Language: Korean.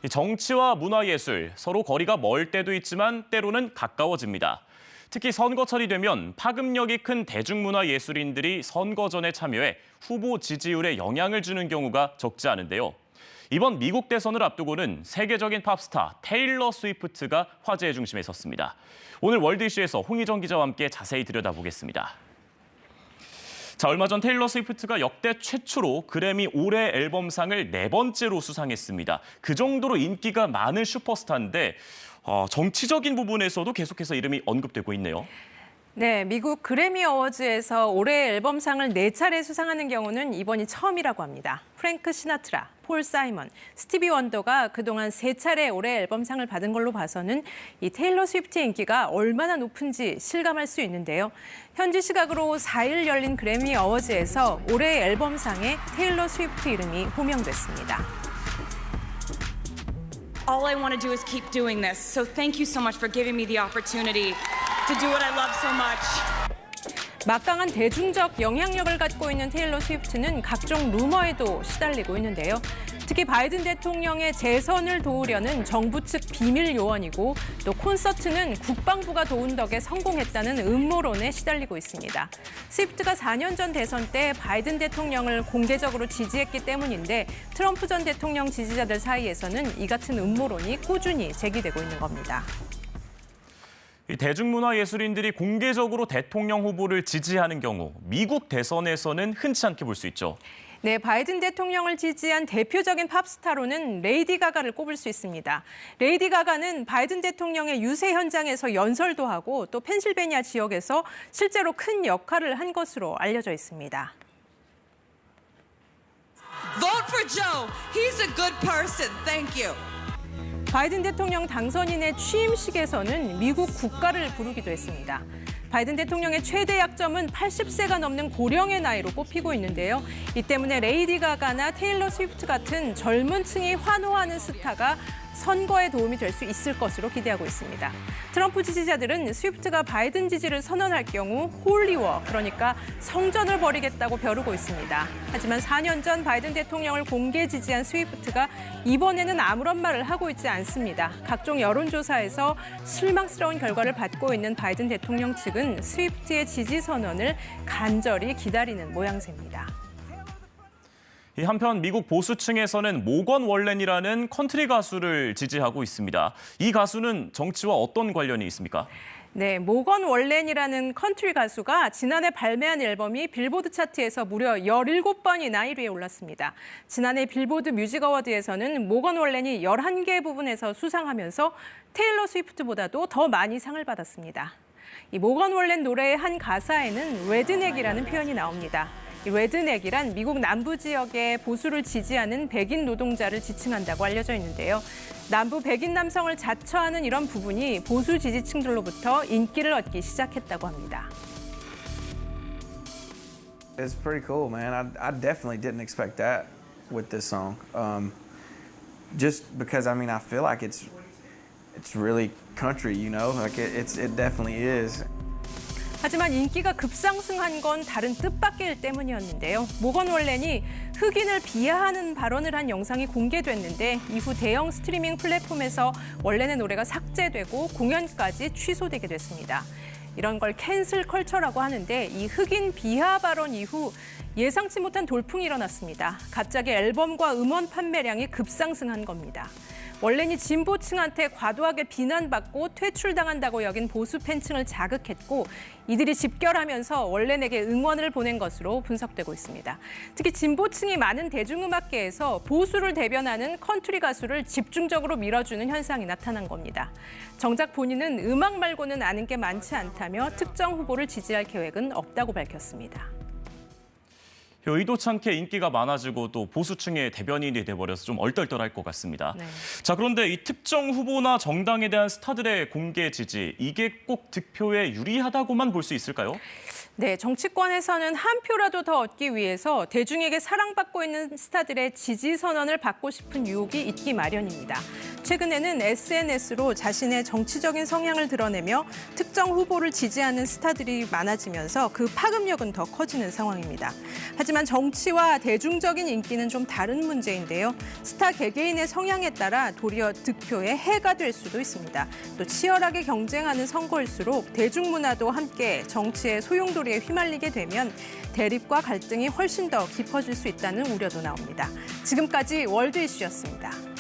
정치와 문화예술, 서로 거리가 멀 때도 있지만 때로는 가까워집니다. 특히 선거철이 되면 파급력이 큰 대중문화예술인들이 선거 전에 참여해 후보 지지율에 영향을 주는 경우가 적지 않은데요. 이번 미국 대선을 앞두고는 세계적인 팝스타 테일러 스위프트가 화제의 중심에 섰습니다. 오늘 월드 이슈에서 홍희정 기자와 함께 자세히 들여다보겠습니다. 자, 얼마 전 테일러 스위프트가 역대 최초로 그래미 올해 앨범상을 4번째로 수상했습니다. 그 정도로 인기가 많은 슈퍼스타인데 정치적인 부분에서도 계속해서 이름이 언급되고 있네요. 네, 미국 그래미 어워즈에서 올해 앨범상을 4차례 수상하는 경우는 이번이 처음이라고 합니다. 프랭크 시나트라, 폴 사이먼, 스티비 원더가 그동안 3차례 올해 앨범상을 받은 걸로 봐서는 이 테일러 스위프트의 인기가 얼마나 높은지 실감할 수 있는데요. 현지 시각으로 4일 열린 그래미 어워즈에서 올해 앨범상에 테일러 스위프트 이름이 호명됐습니다. All I want to do is keep doing this. So thank you so much for giving me the opportunity to do what I love so much. 막강한 대중적 영향력을 갖고 있는 테일러 스위프트는 각종 루머에도 시달리고 있는데요. 특히 바이든 대통령의 재선을 도우려는 정부 측 비밀 요원이고 또 콘서트는 국방부가 도운 덕에 성공했다는 음모론에 시달리고 있습니다. 스위프트가 4년 전 대선 때 바이든 대통령을 공개적으로 지지했기 때문인데 트럼프 전 대통령 지지자들 사이에서는 이 같은 음모론이 꾸준히 제기되고 있는 겁니다. 대중문화예술인들이 공개적으로 대통령 후보를 지지하는 경우 미국 대선에서는 흔치 않게 볼 수 있죠. 네, 바이든 대통령을 지지한 대표적인 팝스타로는 레이디 가가를 꼽을 수 있습니다. 레이디 가가는 바이든 대통령의 유세 현장에서 연설도 하고 또 펜실베니아 지역에서 실제로 큰 역할을 한 것으로 알려져 있습니다. Vote for Joe. He's a good person. Thank you. 바이든 대통령 당선인의 취임식에서는 미국 국가를 부르기도 했습니다. 바이든 대통령의 최대 약점은 80세가 넘는 고령의 나이로 꼽히고 있는데요. 이 때문에 레이디 가가나 테일러 스위프트 같은 젊은 층이 환호하는 스타가 선거에 도움이 될 수 있을 것으로 기대하고 있습니다. 트럼프 지지자들은 스위프트가 바이든 지지를 선언할 경우 홀리워, 그러니까 성전을 벌이겠다고 벼르고 있습니다. 하지만 4년 전 바이든 대통령을 공개 지지한 스위프트가 이번에는 아무런 말을 하고 있지 않습니다. 각종 여론조사에서 실망스러운 결과를 받고 있는 바이든 대통령 측은 스위프트의 지지 선언을 간절히 기다리는 모양새입니다. 한편 미국 보수층에서는 모건 월렌이라는 컨트리 가수를 지지하고 있습니다. 이 가수는 정치와 어떤 관련이 있습니까? 네, 모건 월렌이라는 컨트리 가수가 지난해 발매한 앨범이 빌보드 차트에서 무려 17번이나 1위에 올랐습니다. 지난해 빌보드 뮤직 어워드에서는 모건 월렌이 11개 부분에서 수상하면서 테일러 스위프트보다도 더 많이 상을 받았습니다. 이 모건 월렌 노래의 한 가사에는 레드넥이라는 표현이 나옵니다. 레드넥이란 미국 남부 지역의 보수를 지지하는 백인 노동자를 지칭한다고 알려져 있는데요. 남부 백인 남성을 자처하는 이런 부분이 보수 지지층들로부터 인기를 얻기 시작했다고 합니다. It's pretty cool, man. I definitely didn't expect that with this song. Just because I feel like it's really country, you know? Like it definitely is. 하지만 인기가 급상승한 건 다른 뜻밖의 일 때문이었는데요. 모건 월렌이 흑인을 비하하는 발언을 한 영상이 공개됐는데 이후 대형 스트리밍 플랫폼에서 월렌의 노래가 삭제되고 공연까지 취소되게 됐습니다. 이런 걸 캔슬 컬처라고 하는데 이 흑인 비하 발언 이후 예상치 못한 돌풍이 일어났습니다. 갑자기 앨범과 음원 판매량이 급상승한 겁니다. 월렌이 진보층한테 과도하게 비난받고 퇴출당한다고 여긴 보수 팬층을 자극했고 이들이 집결하면서 월렌에게 응원을 보낸 것으로 분석되고 있습니다. 특히 진보층이 많은 대중음악계에서 보수를 대변하는 컨트리 가수를 집중적으로 밀어주는 현상이 나타난 겁니다. 정작 본인은 음악 말고는 아는 게 많지 않다며 특정 후보를 지지할 계획은 없다고 밝혔습니다. 의도치 않게 인기가 많아지고 또 보수층의 대변인이 돼버려서 좀 얼떨떨할 것 같습니다. 네. 자, 그런데 이 특정 후보나 정당에 대한 스타들의 공개 지지, 이게 꼭 득표에 유리하다고만 볼 수 있을까요? 네, 정치권에서는 한 표라도 더 얻기 위해서 대중에게 사랑받고 있는 스타들의 지지 선언을 받고 싶은 유혹이 있기 마련입니다. 최근에는 SNS로 자신의 정치적인 성향을 드러내며 특정 후보를 지지하는 스타들이 많아지면서 그 파급력은 더 커지는 상황입니다. 하지만 정치와 대중적인 인기는 좀 다른 문제인데요. 스타 개개인의 성향에 따라 도리어 득표에 해가 될 수도 있습니다. 또 치열하게 경쟁하는 선거일수록 대중문화도 함께 정치의 소용돌이에 휘말리게 되면 대립과 갈등이 훨씬 더 깊어질 수 있다는 우려도 나옵니다. 지금까지 월드 이슈였습니다.